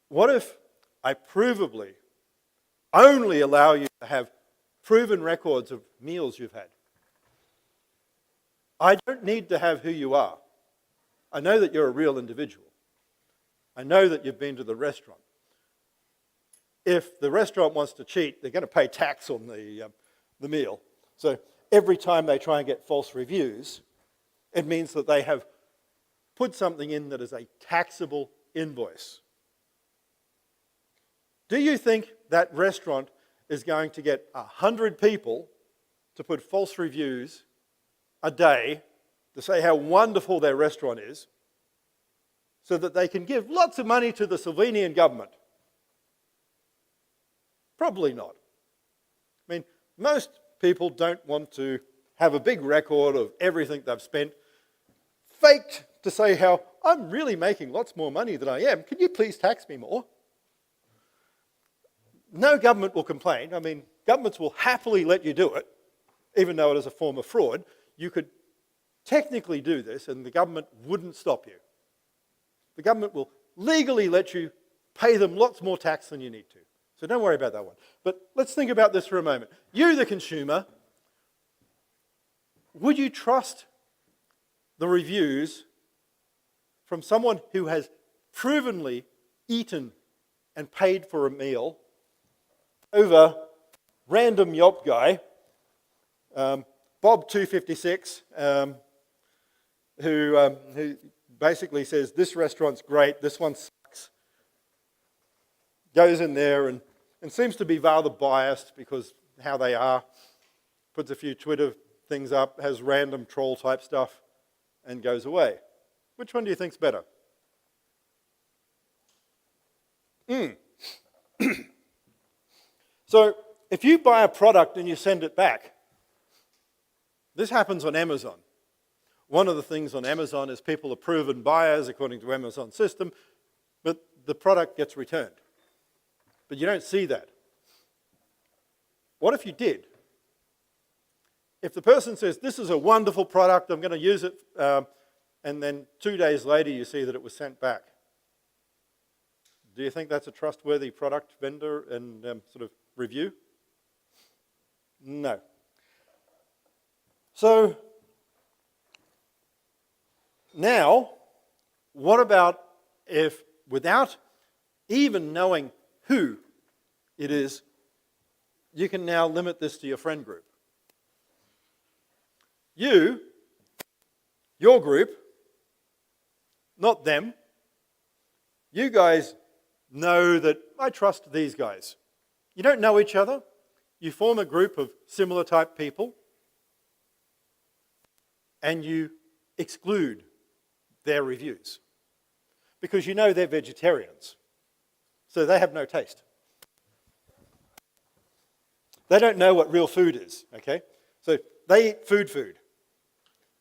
What if I provably only allow you to have proven records of meals you've had? I don't need to have who you are. I know that you're a real individual. I know that you've been to the restaurant. If the restaurant wants to cheat, they're going to pay tax on the meal. So every time they try and get false reviews, it means that they have put something in that is a taxable invoice. Do you think that restaurant is going to get 100 people to put false reviews a day to say how wonderful their restaurant is so that they can give lots of money to the Slovenian government? Probably not. I mean, most people don't want to have a big record of everything they've spent, faked to say how I'm really making lots more money than I am. Can you please tax me more? No government will complain. I mean, governments will happily let you do it, even though it is a form of fraud. You could technically do this and the government wouldn't stop you. The government will legally let you pay them lots more tax than you need to. So don't worry about that one. But let's think about this for a moment. You, the consumer, would you trust the reviews from someone who has provenly eaten and paid for a meal over random Yelp guy, Bob256, who basically says, this restaurant's great, this one sucks, goes in there and seems to be rather biased because how they are, puts a few Twitter things up, has random troll type stuff, and goes away. Which one do you think's better? So if you buy a product and you send it back, this happens on Amazon. One of the things on Amazon is people are proven buyers according to Amazon's system, but the product gets returned. But you don't see that. What if you did? If the person says, this is a wonderful product, I'm going to use it, and then 2 days later you see that it was sent back. Do you think that's a trustworthy product vendor and sort of review? No. So now, what about if without even knowing who it is, you can now limit this to your friend group? You, your group, not them, you guys know that I trust these guys. You don't know each other. You form a group of similar type people and you exclude their reviews because you know they're vegetarians, so they have no taste. They don't know what real food is, okay? So they eat food.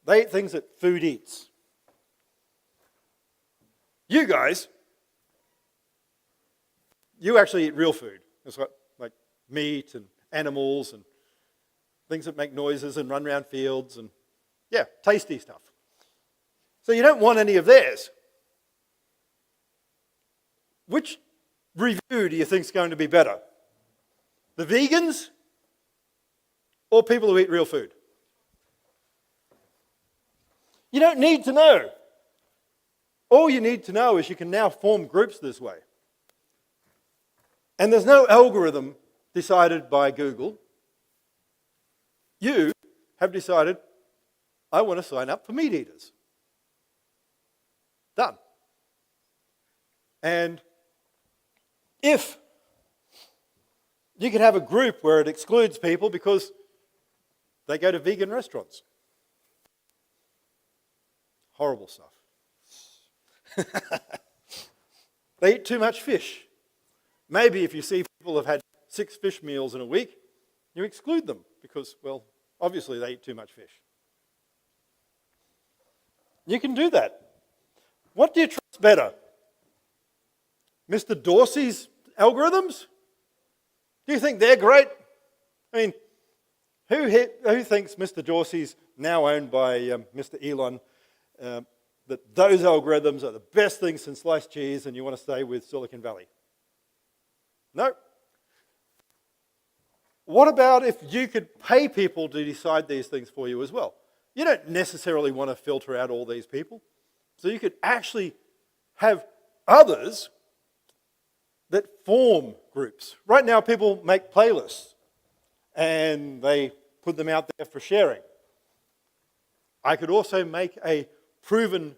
They eat things that food eats. You guys, you actually eat real food. It's like meat and animals and things that make noises and run around fields and, yeah, tasty stuff. So you don't want any of theirs. Which review do you think is going to be better? The vegans or people who eat real food? You don't need to know. All you need to know is you can now form groups this way. And there's no algorithm decided by Google. You have decided, I want to sign up for meat eaters. Done. And if you could have a group where it excludes people because they go to vegan restaurants. Horrible stuff. They eat too much fish. Maybe if you see people have had 6 fish meals in a week, you exclude them because, well, obviously they eat too much fish. You can do that. What do you trust better? Mr. Dorsey's algorithms? Do you think they're great? I mean, who thinks Mr. Dorsey's now owned by Mr. Elon that those algorithms are the best thing since sliced cheese and you want to stay with Silicon Valley. No. What about if you could pay people to decide these things for you as well? You don't necessarily want to filter out all these people. So you could actually have others that form groups. Right now people make playlists and they put them out there for sharing. I could also make a proven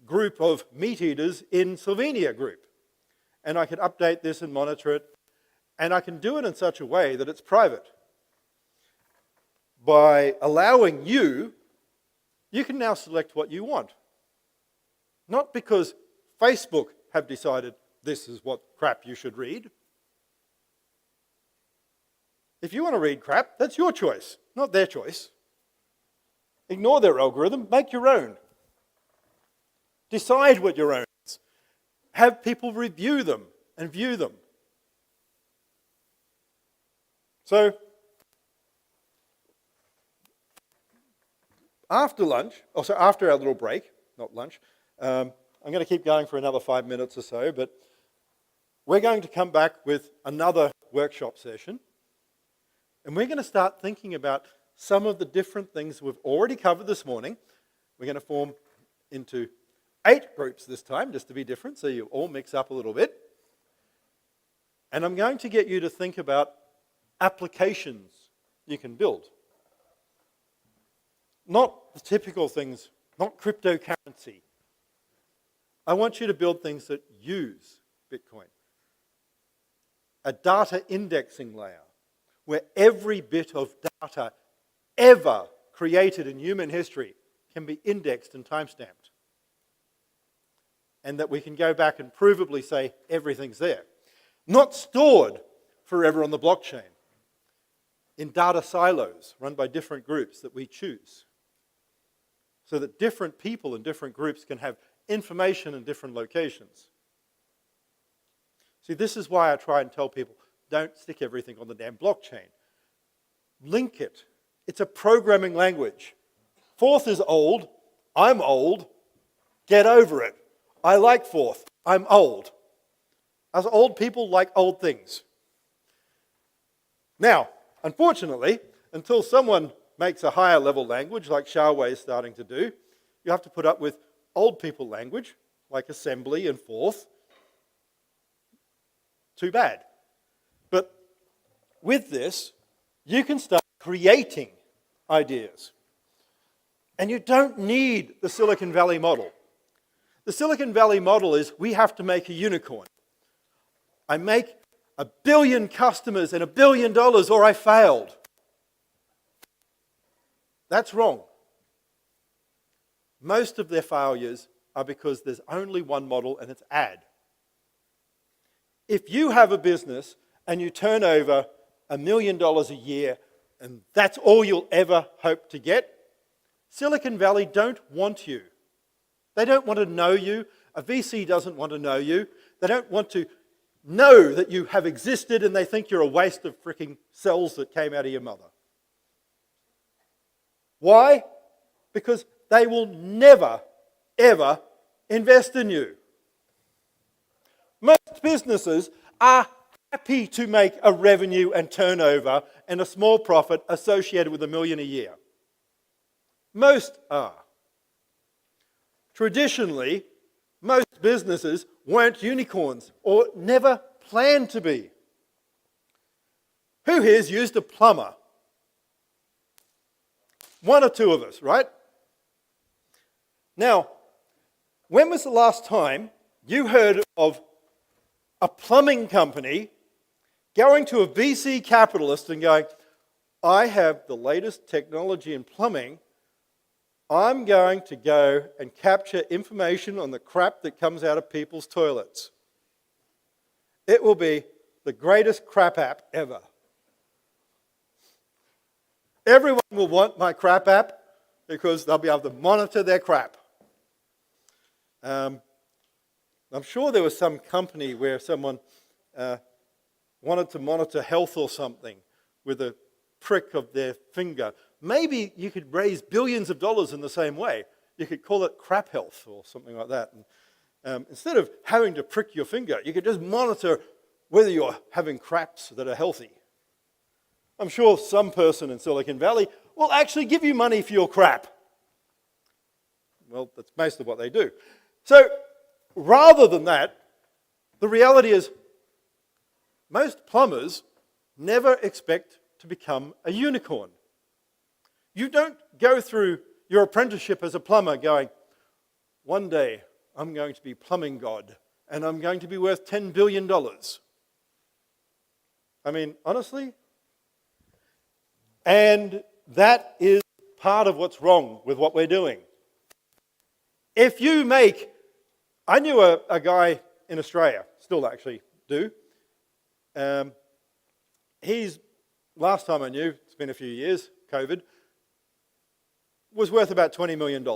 group of meat eaters in Slovenia group. And I could update this and monitor it. And I can do it in such a way that it's private. By allowing you can now select what you want. Not because Facebook have decided this is what crap you should read. If you want to read crap, that's your choice, not their choice. Ignore their algorithm, make your own. Decide what your own is. Have people review them and view them. So, after lunch, also after our little break, not lunch, I'm going to keep going for another 5 minutes or so, but we're going to come back with another workshop session, and we're going to start thinking about some of the different things we've already covered this morning. We're going to form into 8 groups this time, just to be different, so you all mix up a little bit. And I'm going to get you to think about applications you can build. Not the typical things, not cryptocurrency. I want you to build things that use Bitcoin. A data indexing layer, where every bit of data ever created in human history can be indexed and timestamped. And that we can go back and provably say everything's there. Not stored forever on the blockchain. In data silos run by different groups that we choose. So that different people in different groups can have information in different locations. See, this is why I try and tell people, don't stick everything on the damn blockchain. Link it. It's a programming language. Forth is old. I'm old. Get over it. I like Forth. I'm old. Us old people like old things. Now, unfortunately, until someone makes a higher level language, like Xiaowei is starting to do, you have to put up with old people language, like assembly and Forth. Too bad. But with this, you can start creating ideas. And you don't need the Silicon Valley model. The Silicon Valley model is we have to make a unicorn. I make 1 billion customers and $1 billion or I failed. That's wrong. Most of their failures are because there's only one model and it's ad. If you have a business and you turn over $1 million a year and that's all you'll ever hope to get, Silicon Valley don't want you. They don't want to know you. A VC doesn't want to know you. They don't want to know that you have existed and they think you're a waste of freaking cells that came out of your mother. Why? Because they will never, ever invest in you. Most businesses are happy to make a revenue and turnover and a small profit associated with $1 million a year. Most are. Traditionally, most businesses weren't unicorns or never planned to be. Who here's used a plumber? One or two of us, right? Now, when was the last time you heard of a plumbing company going to a VC capitalist and going, I have the latest technology in plumbing, I'm going to go and capture information on the crap that comes out of people's toilets. It will be the greatest crap app ever. Everyone will want my crap app because they'll be able to monitor their crap. I'm sure there was some company where someone wanted to monitor health or something with a prick of their finger. Maybe you could raise billions of dollars in the same way. You could call it crap health or something like that. And instead of having to prick your finger, you could just monitor whether you're having craps that are healthy. I'm sure some person in Silicon Valley will actually give you money for your crap. Well, that's most of what they do. So rather than that, the reality is most plumbers never expect to become a unicorn. You don't go through your apprenticeship as a plumber going, one day I'm going to be plumbing God and I'm going to be worth $10 billion. I mean, honestly? And that is part of what's wrong with what we're doing. If you make, I knew a guy in Australia, still actually do. He's, last time I knew, it's been a few years, COVID, was worth about $20 million.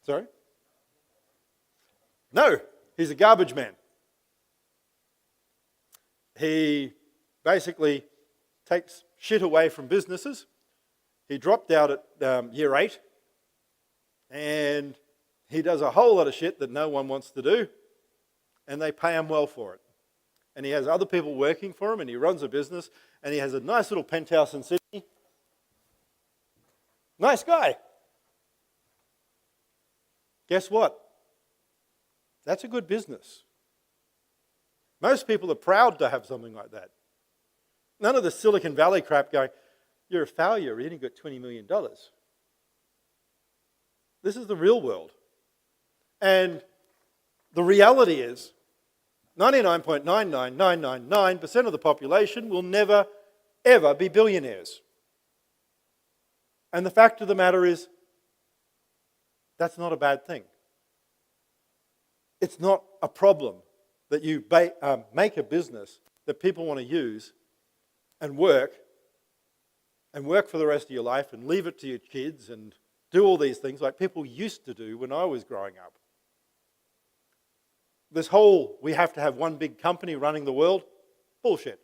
Sorry? No, he's a garbage man. He basically takes shit away from businesses. He dropped out at year 8, and he does a whole lot of shit that no one wants to do, and they pay him well for it. And he has other people working for him, and he runs a business, and he has a nice little penthouse in Sydney. Nice guy. Guess what? That's a good business. Most people are proud to have something like that. None of the Silicon Valley crap going, you're a failure, you only got $20 million. This is the real world. And the reality is 99.99999% of the population will never, ever be billionaires. And the fact of the matter is, that's not a bad thing. It's not a problem that you make a business that people want to use and work for the rest of your life and leave it to your kids and do all these things like people used to do when I was growing up. This whole, we have to have one big company running the world, bullshit.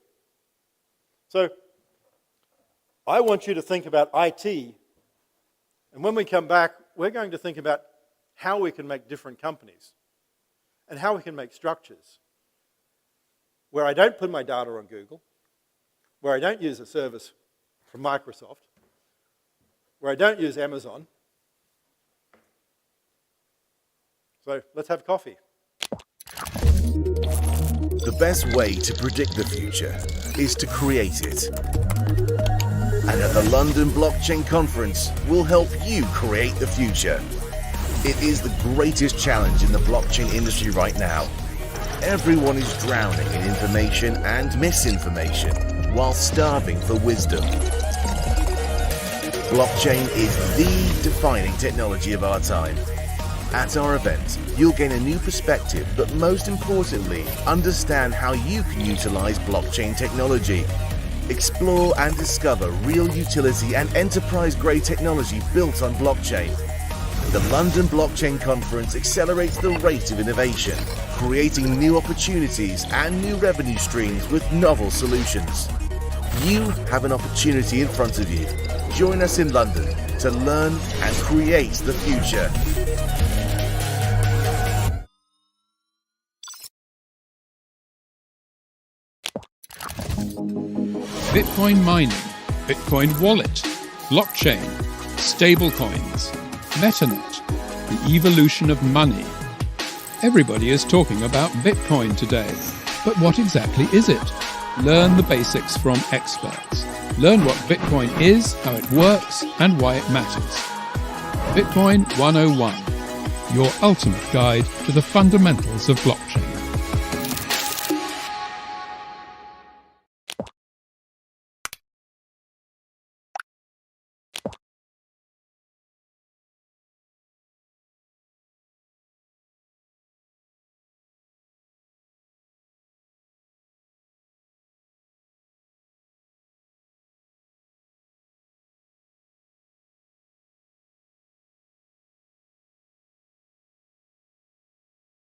So I want you to think about IT, and when we come back, we're going to think about how we can make different companies and how we can make structures where I don't put my data on Google, where I don't use a service from Microsoft, where I don't use Amazon. So let's have coffee. The best way to predict the future is to create it. And at the London Blockchain Conference, we'll help you create the future. It is the greatest challenge in the blockchain industry right now. Everyone is drowning in information and misinformation while starving for wisdom. Blockchain is the defining technology of our time. At our event, you'll gain a new perspective, but most importantly, understand how you can utilize blockchain technology. Explore and discover real utility and enterprise-grade technology built on blockchain. The London Blockchain Conference accelerates the rate of innovation, creating new opportunities and new revenue streams with novel solutions. You have an opportunity in front of you. Join us in London to learn and create the future. Bitcoin mining, Bitcoin wallet, blockchain, stablecoins, MetaNet, the evolution of money. Everybody is talking about Bitcoin today, but what exactly is it? Learn the basics from experts. Learn what Bitcoin is, how it works, and why it matters. Bitcoin 101, your ultimate guide to the fundamentals of blockchain.